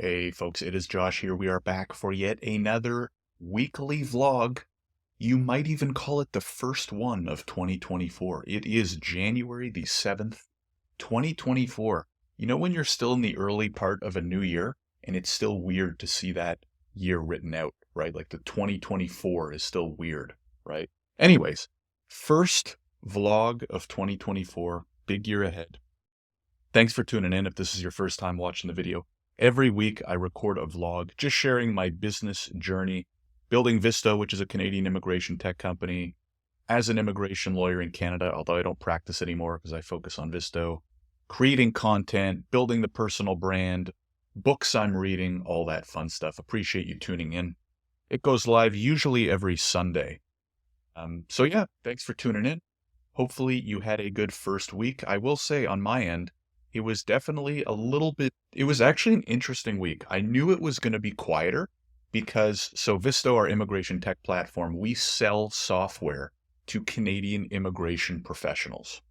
Hey folks, it is Josh here. We are back for yet another weekly vlog. You might even call it the first one of 2024. It is January the 7th, 2024. You know when you're still in the early part of a new year and it's still weird to see that year written out, right? Like the 2024 is still weird, right? Anyways, first vlog of 2024, big year ahead. Thanks for tuning in if this is your first time watching the video. Every week I record a vlog just sharing my business journey, building Visto, which is a Canadian immigration tech company, as an immigration lawyer in Canada, although I don't practice anymore because I focus on Visto, creating content, building the personal brand, books I'm reading, all that fun stuff. Appreciate you tuning in. It goes live usually every Sunday. So yeah, thanks for tuning in. Hopefully you had a good first week. I will say on my end, it was definitely it was actually an interesting week. I knew it was going to be quieter because, Visto, our immigration tech platform, we sell software to Canadian immigration professionals.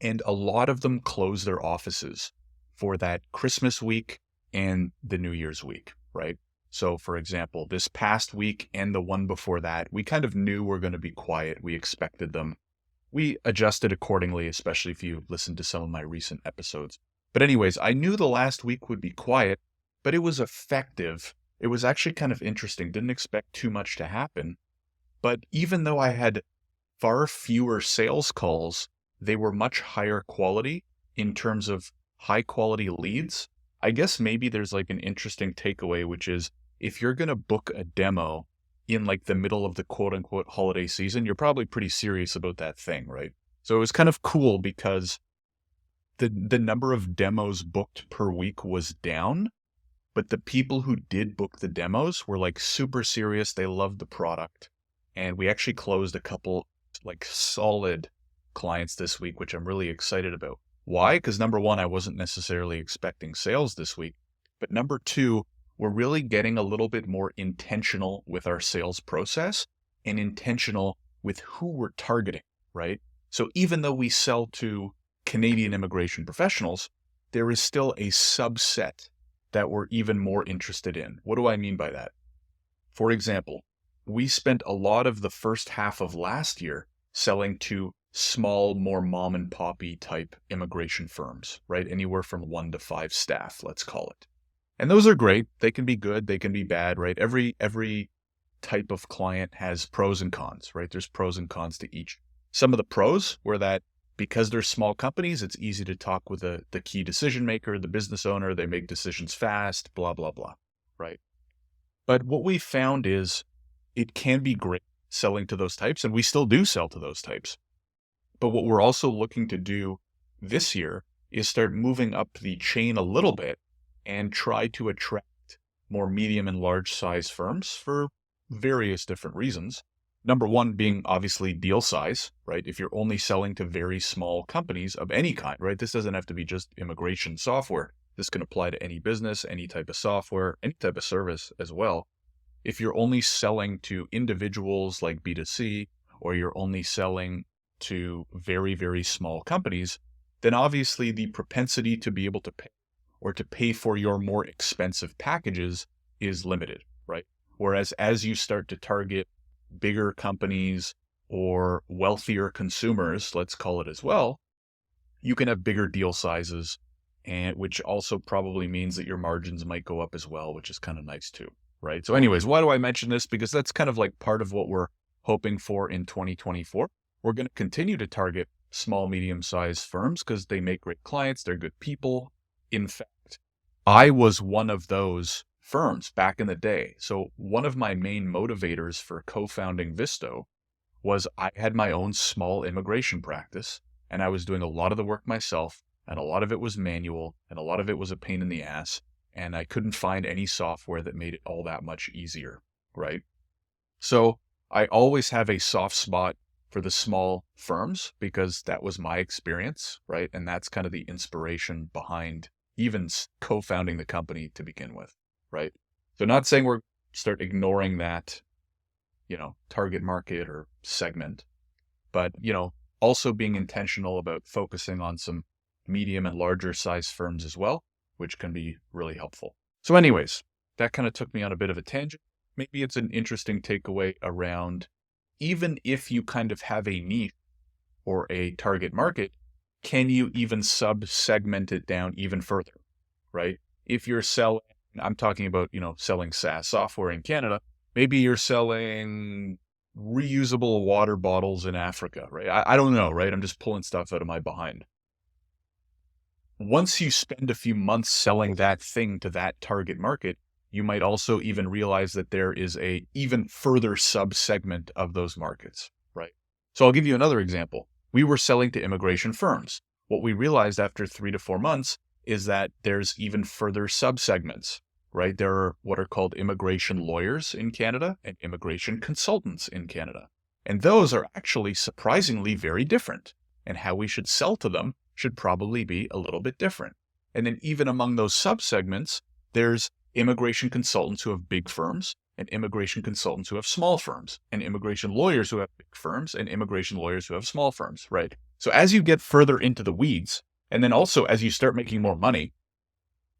And a lot of them close their offices for that Christmas week and the New Year's week, right? So for example, this past week and the one before that, we kind of knew we're going to be quiet. We expected them. We adjusted accordingly, especially if you listened to some of my recent episodes. But anyways, I knew the last week would be quiet, but it was effective. It was actually kind of interesting. Didn't expect too much to happen. But even though I had far fewer sales calls, they were much higher quality in terms of high quality leads. I guess maybe there's like an interesting takeaway, which is if you're going to book a demo in like the middle of the quote unquote holiday season, you're probably pretty serious about that thing, right? So it was kind of cool because the number of demos booked per week was down, but the people who did book the demos were like super serious. They loved the product. And we actually closed a couple like solid clients this week, which I'm really excited about. Why? Because number one, I wasn't necessarily expecting sales this week, but number two, we're really getting a little bit more intentional with our sales process and intentional with who we're targeting, right? So even though we sell to Canadian immigration professionals, there is still a subset that we're even more interested in. What do I mean by that? For example, we spent a lot of the first half of last year selling to small, more mom and poppy type immigration firms, right? Anywhere from 1 to 5 staff, let's call it. And those are great. They can be good. They can be bad, right? Every type of client has pros and cons, right? There's pros and cons to each. Some of the pros were that because they're small companies, it's easy to talk with the key decision maker, the business owner. They make decisions fast, blah, blah, blah, right? But what we found is it can be great selling to those types, and we still do sell to those types. But what we're also looking to do this year is start moving up the chain a little bit and try to attract more medium and large size firms for various different reasons. Number one being obviously deal size, right? If you're only selling to very small companies of any kind, right? This doesn't have to be just immigration software. This can apply to any business, any type of software, any type of service as well. If you're only selling to individuals like B2C, or you're only selling to very, very small companies, then obviously the propensity to be able to pay or to pay for your more expensive packages is limited, right? Whereas as you start to target bigger companies or wealthier consumers, let's call it as well, you can have bigger deal sizes, and which also probably means that your margins might go up as well, which is kind of nice too, right? So anyways, why do I mention this? Because that's kind of like part of what we're hoping for in 2024. We're going to continue to target small, medium-sized firms because they make great clients. They're good people. In fact, I was one of those firms back in the day. So one of my main motivators for co-founding Visto was I had my own small immigration practice, and I was doing a lot of the work myself, and a lot of it was manual, and a lot of it was a pain in the ass, and I couldn't find any software that made it all that much easier, right? So I always have a soft spot for the small firms because that was my experience, right? And that's kind of the inspiration behind even co-founding the company to begin with, right? So not saying we're start ignoring that, target market or segment, but, also being intentional about focusing on some medium and larger size firms as well, which can be really helpful. So anyways, that kind of took me on a bit of a tangent. Maybe it's an interesting takeaway around, even if you kind of have a niche or a target market, can you even sub-segment it down even further, right? If you're selling, I'm talking about, selling SaaS software in Canada, maybe you're selling reusable water bottles in Africa, right? I don't know, right? I'm just pulling stuff out of my behind. Once you spend a few months selling that thing to that target market, you might also even realize that there is a even further sub-segment of those markets, right? So I'll give you another example. We were selling to immigration firms. What we realized after 3 to 4 months is that there's even further sub-segments, right? There are what are called immigration lawyers in Canada and immigration consultants in Canada. And those are actually surprisingly very different. And how we should sell to them should probably be a little bit different. And then even among those sub-segments, there's immigration consultants who have big firms and immigration consultants who have small firms and immigration lawyers who have big firms and immigration lawyers who have small firms, right? So as you get further into the weeds, and then also as you start making more money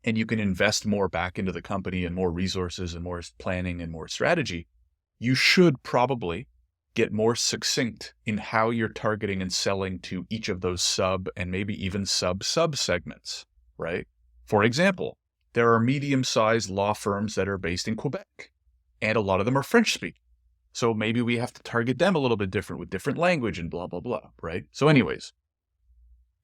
and you can invest more back into the company and more resources and more planning and more strategy, you should probably get more succinct in how you're targeting and selling to each of those sub and maybe even sub segments, right? For example, there are medium-sized law firms that are based in Quebec, and a lot of them are French speaking. So maybe we have to target them a little bit different with different language and blah, blah, blah, right? So anyways,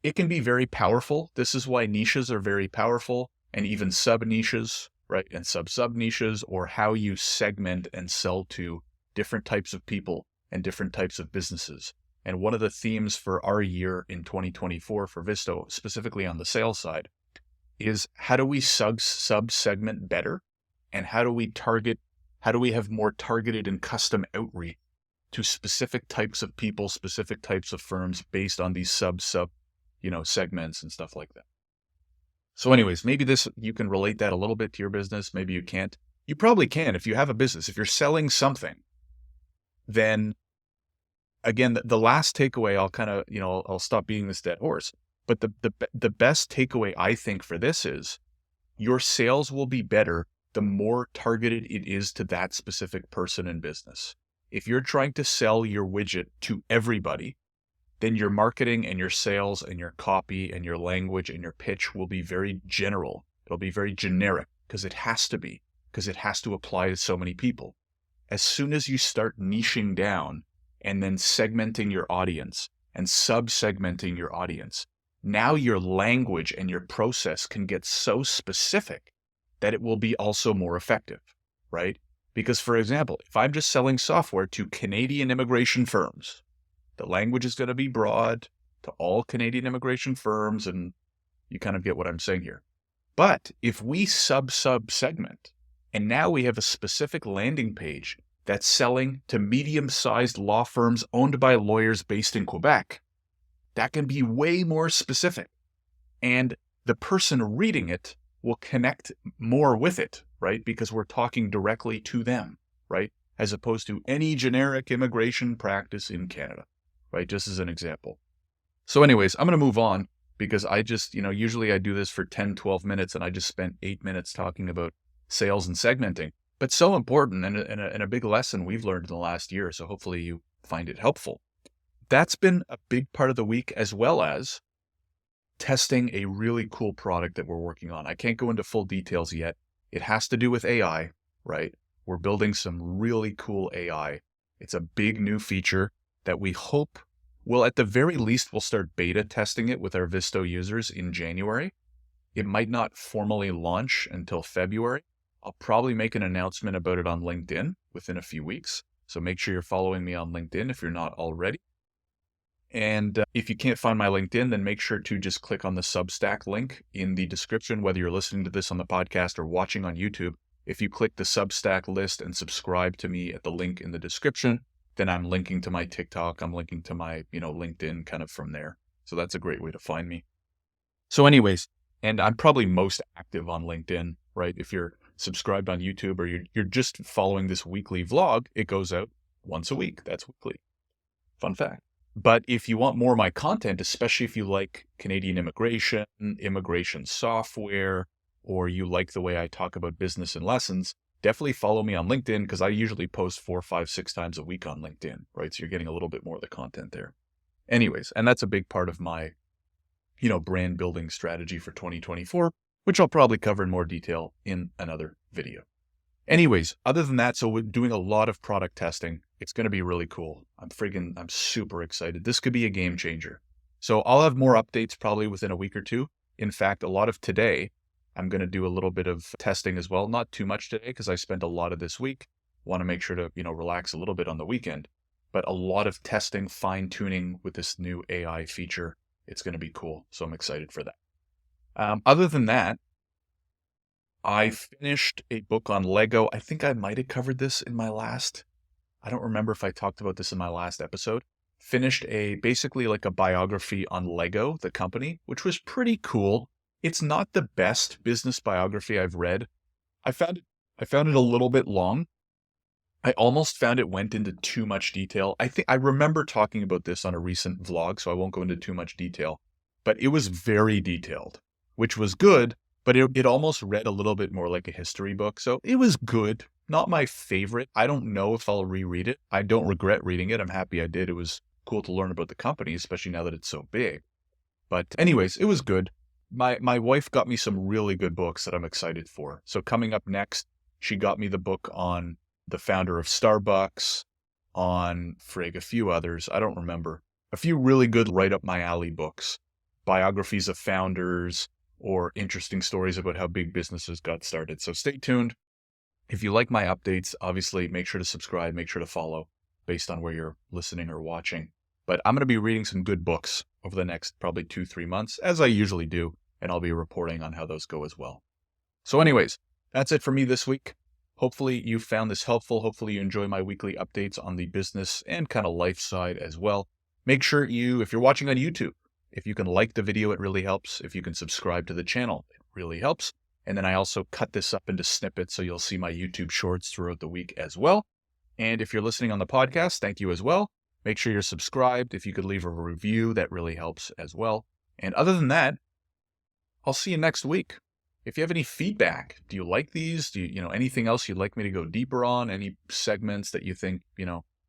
it can be very powerful. This is why niches are very powerful, and even sub-niches, right? And sub-niches, or how you segment and sell to different types of people and different types of businesses. And one of the themes for our year in 2024 for Visto, specifically on the sales side, is how do we sub-segment better? And how do we have more targeted and custom outreach to specific types of people, specific types of firms based on these sub segments and stuff like that. So anyways, maybe you can relate that a little bit to your business. Maybe you can't. You probably can if you have a business. If you're selling something, then again, the last takeaway, I'll stop beating this dead horse. But the best takeaway I think for this is your sales will be better the more targeted it is to that specific person in business. If you're trying to sell your widget to everybody, then your marketing and your sales and your copy and your language and your pitch will be very general. It'll be very generic because it has to be, because it has to apply to so many people. As soon as you start niching down and then segmenting your audience and sub-segmenting your audience, now your language and your process can get so specific that it will be also more effective, right? Because, for example, if I'm just selling software to Canadian immigration firms, the language is going to be broad to all Canadian immigration firms, and you kind of get what I'm saying here. But if we sub-segment, and now we have a specific landing page that's selling to medium-sized law firms owned by lawyers based in Quebec, that can be way more specific. And the person reading it will connect more with it, right? Because we're talking directly to them, right? As opposed to any generic immigration practice in Canada, right? Just as an example. So anyways, I'm going to move on because I just, usually I do this for 10, 12 minutes and I just spent 8 minutes talking about sales and segmenting, but so important and a big lesson we've learned in the last year. So hopefully you find it helpful. That's been a big part of the week, as well as testing a really cool product that we're working on. I can't go into full details yet. It has to do with AI, right? We're building some really cool AI. It's a big new feature that we hope will, at the very least, we'll start beta testing it with our Visto users in January. It might not formally launch until February. I'll probably make an announcement about it on LinkedIn within a few weeks. So make sure you're following me on LinkedIn if you're not already. And if you can't find my LinkedIn, then make sure to just click on the Substack link in the description, whether you're listening to this on the podcast or watching on YouTube. If you click the Substack list and subscribe to me at the link in the description, then I'm linking to my TikTok. I'm linking to my, LinkedIn kind of from there. So that's a great way to find me. So anyways, and I'm probably most active on LinkedIn, right? If you're subscribed on YouTube or you're just following this weekly vlog, it goes out once a week. That's weekly. Fun fact. But if you want more of my content, especially if you like Canadian immigration software, or you like the way I talk about business and lessons, definitely follow me on LinkedIn, because I usually post 4, 5, 6 times a week on LinkedIn, right? So you're getting a little bit more of the content there. Anyways, and that's a big part of my, brand building strategy for 2024, which I'll probably cover in more detail in another video. Anyways, other than that, so we're doing a lot of product testing. It's going to be really cool. I'm super excited. This could be a game changer. So I'll have more updates probably within a week or two. In fact, a lot of today, I'm going to do a little bit of testing as well. Not too much today, because I spent a lot of this week. Want to make sure to, relax a little bit on the weekend. But a lot of testing, fine tuning with this new AI feature. It's going to be cool. So I'm excited for that. Other than that, I finished a book on Lego. I think I might have covered this in I don't remember if I talked about this in my last episode. Finished basically like a biography on Lego, the company, which was pretty cool. It's not the best business biography I've read. I found it a little bit long. I almost found it went into too much detail. I remember talking about this on a recent vlog, so I won't go into too much detail, but it was very detailed, which was good, but it almost read a little bit more like a history book. So it was good. Not my favorite. I don't know if I'll reread it. I don't regret reading it. I'm happy I did. It was cool to learn about the company, especially now that it's so big. But anyways, it was good. My wife got me some really good books that I'm excited for. So coming up next, she got me the book on the founder of Starbucks, on a few others. I don't remember. A few really good right up my alley books. Biographies of founders or interesting stories about how big businesses got started. So stay tuned. If you like my updates, obviously make sure to subscribe, make sure to follow based on where you're listening or watching. But I'm going to be reading some good books over the next probably 2-3 months, as I usually do, and I'll be reporting on how those go as well. So anyways, that's it for me this week. Hopefully you found this helpful. Hopefully you enjoy my weekly updates on the business and kind of life side as well. Make sure if you're watching on YouTube, if you can like the video, it really helps. If you can subscribe to the channel, it really helps. And then I also cut this up into snippets, so you'll see my YouTube shorts throughout the week as well. And if you're listening on the podcast, thank you as well. Make sure you're subscribed. If you could leave a review, that really helps as well. And other than that, I'll see you next week. If you have any feedback, do you like these? Do you, anything else you'd like me to go deeper on? Any segments that you think,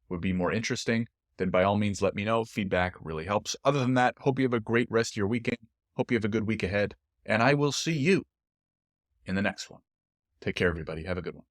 would be more interesting? Then by all means, let me know. Feedback really helps. Other than that, hope you have a great rest of your weekend. Hope you have a good week ahead. And I will see you in the next one. Take care, everybody. Have a good one.